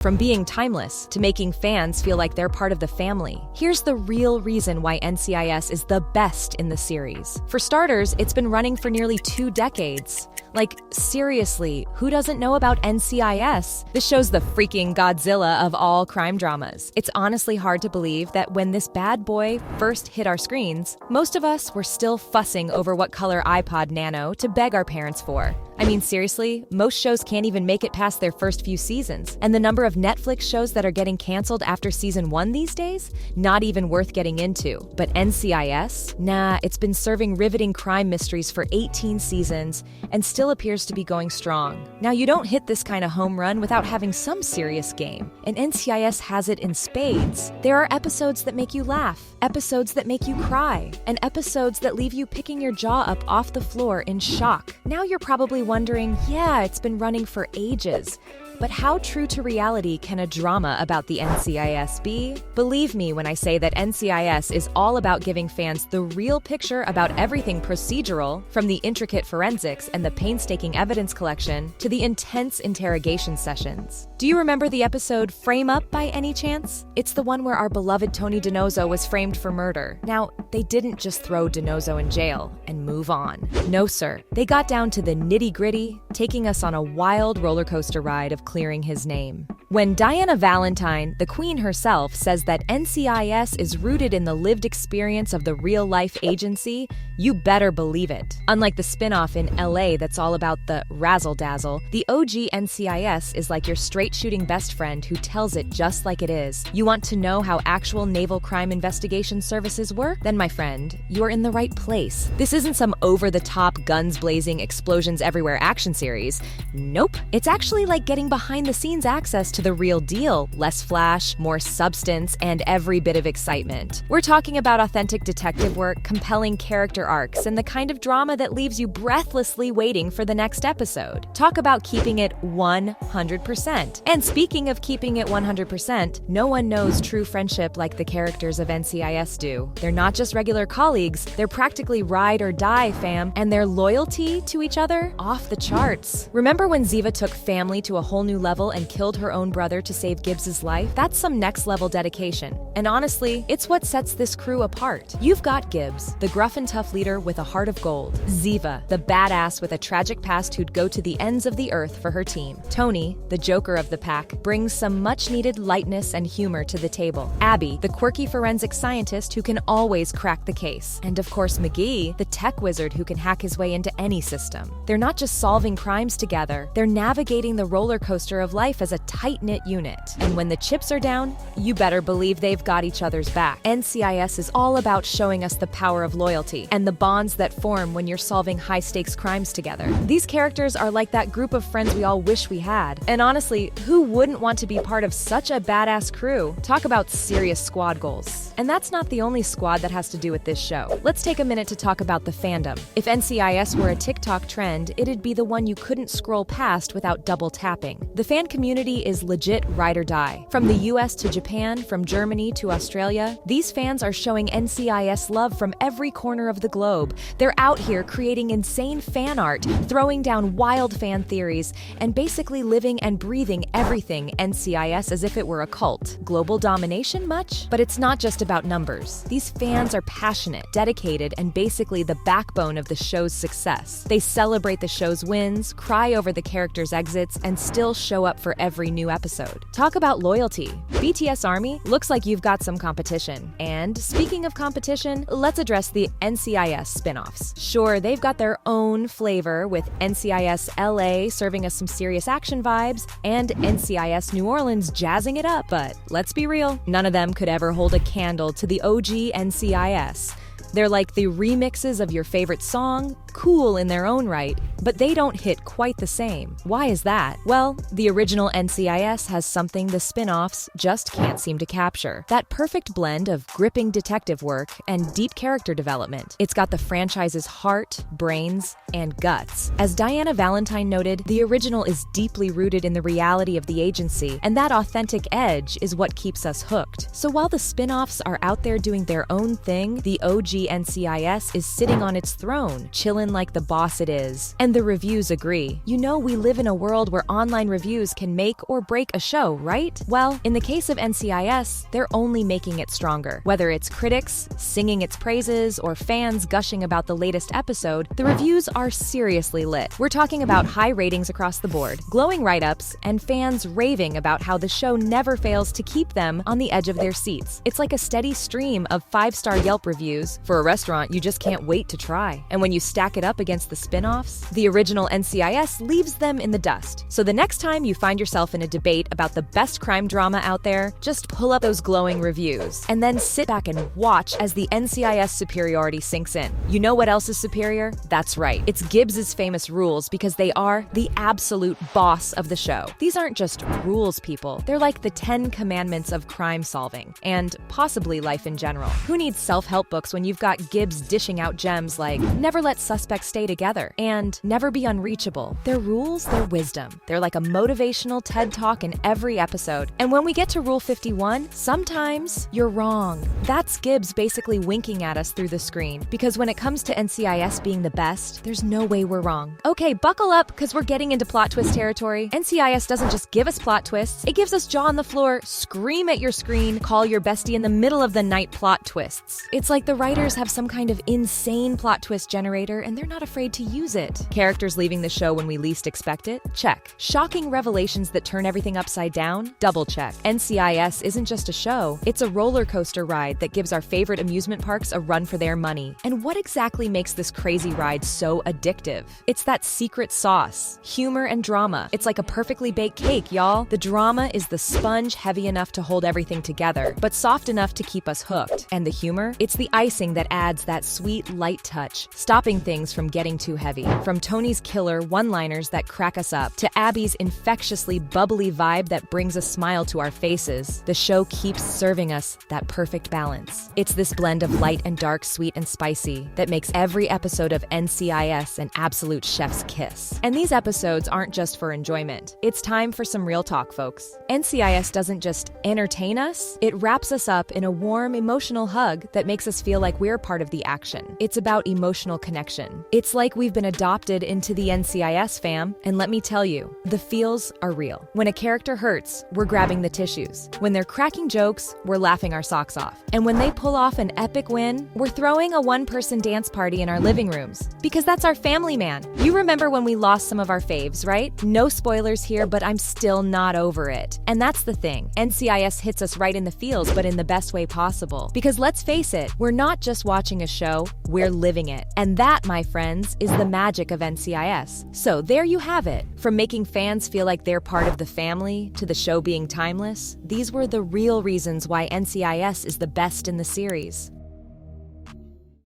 From being timeless to making fans feel like they're part of the family. Here's the real reason why NCIS is the best in the series. For starters, it's been running for nearly 2 decades. Like, seriously, who doesn't know about NCIS? This show's the freaking Godzilla of all crime dramas. It's honestly hard to believe that when this bad boy first hit our screens, most of us were still fussing over what color iPod Nano to beg our parents for. I mean, seriously, most shows can't even make it past their first few seasons. And the number of Netflix shows that are getting canceled after season 1 these days? Not even worth getting into. But NCIS? Nah, it's been serving riveting crime mysteries for 18 seasons and still appears to be going strong. Now, you don't hit this kind of home run without having some serious game, and NCIS has it in spades. There are episodes that make you laugh, episodes that make you cry, and episodes that leave you picking your jaw up off the floor in shock. Now you're probably wondering, yeah, it's been running for ages. But how true to reality can a drama about the NCIS be? Believe me when I say that NCIS is all about giving fans the real picture about everything procedural, from the intricate forensics and the painstaking evidence collection to the intense interrogation sessions. Do you remember the episode Frame Up by any chance? It's the one where our beloved Tony DiNozzo was framed for murder. Now, they didn't just throw DiNozzo in jail and move on. No, sir. They got down to the nitty-gritty, taking us on a wild roller coaster ride of clearing his name. When Diana Valentine, the queen herself, says that NCIS is rooted in the lived experience of the real-life agency, you better believe it. Unlike the spin-off in LA that's all about the razzle-dazzle, the OG NCIS is like your straight-shooting best friend who tells it just like it is. You want to know how actual naval crime investigation services work? Then, my friend, you're in the right place. This isn't some over-the-top, guns-blazing, explosions-everywhere action series. Nope. It's actually like getting behind-the-scenes access to the real deal. Less flash, more substance, and every bit of excitement. We're talking about authentic detective work, compelling character arcs, and the kind of drama that leaves you breathlessly waiting for the next episode. Talk about keeping it 100%. And speaking of keeping it 100%, no one knows true friendship like the characters of NCIS do. They're not just regular colleagues, they're practically ride or die fam, and their loyalty to each other? Off the charts. Remember when Ziva took family to a whole new level and killed her own brother to save Gibbs's life? That's some next-level dedication. And honestly, it's what sets this crew apart. You've got Gibbs, the gruff and tough leader with a heart of gold. Ziva, the badass with a tragic past who'd go to the ends of the earth for her team. Tony, the joker of the pack, brings some much-needed lightness and humor to the table. Abby, the quirky forensic scientist who can always crack the case. And of course McGee, the tech wizard who can hack his way into any system. They're not just solving crimes together, they're navigating the roller coaster of life as a tight-knit unit. And when the chips are down, you better believe they've got each other's back. NCIS is all about showing us the power of loyalty and the bonds that form when you're solving high-stakes crimes together. These characters are like that group of friends we all wish we had. And honestly, who wouldn't want to be part of such a badass crew? Talk about serious squad goals. And that's not the only squad that has to do with this show. Let's take a minute to talk about the fandom. If NCIS were a TikTok trend, it'd be the one you couldn't scroll past without double tapping. The fan community is legit ride or die. From the US to Japan, from Germany to Australia, these fans are showing NCIS love from every corner of the globe. They're out here creating insane fan art, throwing down wild fan theories, and basically living and breathing everything NCIS as if it were a cult. Global domination much? But it's not just about numbers. These fans are passionate, dedicated, and basically the backbone of the show's success. They celebrate the show's wins, cry over the characters' exits, and still show up for every new episode. Talk about loyalty. BTS Army looks like you've got some competition. And speaking of competition, let's address the NCIS spin-offs. Sure, they've got their own flavor, with NCIS LA serving us some serious action vibes and NCIS New Orleans jazzing it up, but let's be real, none of them could ever hold a candle to the OG NCIS. They're like the remixes of your favorite song, cool in their own right, but they don't hit quite the same. Why is that? Well, the original NCIS has something the spin-offs just can't seem to capture. That perfect blend of gripping detective work and deep character development. It's got the franchise's heart, brains, and guts. As Diana Valentine noted, the original is deeply rooted in the reality of the agency, and that authentic edge is what keeps us hooked. So while the spin-offs are out there doing their own thing, the OG NCIS is sitting on its throne, chilling villain like the boss it is. And the reviews agree. You know, we live in a world where online reviews can make or break a show, right? Well, in the case of NCIS, they're only making it stronger. Whether it's critics singing its praises or fans gushing about the latest episode, the reviews are seriously lit. We're talking about high ratings across the board, glowing write-ups, and fans raving about how the show never fails to keep them on the edge of their seats. It's like a steady stream of 5-star Yelp reviews for a restaurant you just can't wait to try. And when you stack it up against the spin-offs, the original NCIS leaves them in the dust. So the next time you find yourself in a debate about the best crime drama out there, just pull up those glowing reviews and then sit back and watch as the NCIS superiority sinks in. You know what else is superior? That's right. It's Gibbs's famous rules, because they are the absolute boss of the show. These aren't just rules, people. They're like the 10 commandments of crime solving and possibly life in general. Who needs self-help books when you've got Gibbs dishing out gems like never let suspects stay together and never be unreachable? They're rules, they're wisdom. They're like a motivational TED Talk in every episode. And when we get to Rule 51, sometimes you're wrong. That's Gibbs basically winking at us through the screen, because when it comes to NCIS being the best, there's no way we're wrong. Okay, buckle up, because we're getting into plot twist territory. NCIS doesn't just give us plot twists, it gives us jaw on the floor, scream at your screen, call your bestie in the middle of the night plot twists. It's like the writers have some kind of insane plot twist generator and they're not afraid to use it. Characters leaving the show when we least expect it? Check. Shocking revelations that turn everything upside down? Double check. NCIS isn't just a show, it's a roller coaster ride that gives our favorite amusement parks a run for their money. And what exactly makes this crazy ride so addictive? It's that secret sauce, humor and drama. It's like a perfectly baked cake, y'all. The drama is the sponge heavy enough to hold everything together, but soft enough to keep us hooked. And the humor? It's the icing that adds that sweet, light touch, stopping things from getting too heavy. From Tony's killer one-liners that crack us up, to Abby's infectiously bubbly vibe that brings a smile to our faces, the show keeps serving us that perfect balance. It's this blend of light and dark, sweet and spicy, that makes every episode of NCIS an absolute chef's kiss. And these episodes aren't just for enjoyment. It's time for some real talk, folks. NCIS doesn't just entertain us, it wraps us up in a warm, emotional hug that makes us feel like we're part of the action. It's about emotional connection. It's like we've been adopted into the NCIS fam, and let me tell you, the feels are real. When a character hurts, we're grabbing the tissues. When they're cracking jokes, we're laughing our socks off. And when they pull off an epic win, we're throwing a one-person dance party in our living rooms. Because that's our family, man. You remember when we lost some of our faves, right? No spoilers here, but I'm still not over it. And that's the thing. NCIS hits us right in the feels, but in the best way possible. Because let's face it, we're not just watching a show, we're living it. And that, my friends, is the magic of NCIS. So there you have it. From making fans feel like they're part of the family, to the show being timeless, these were the real reasons why NCIS is the best in the series.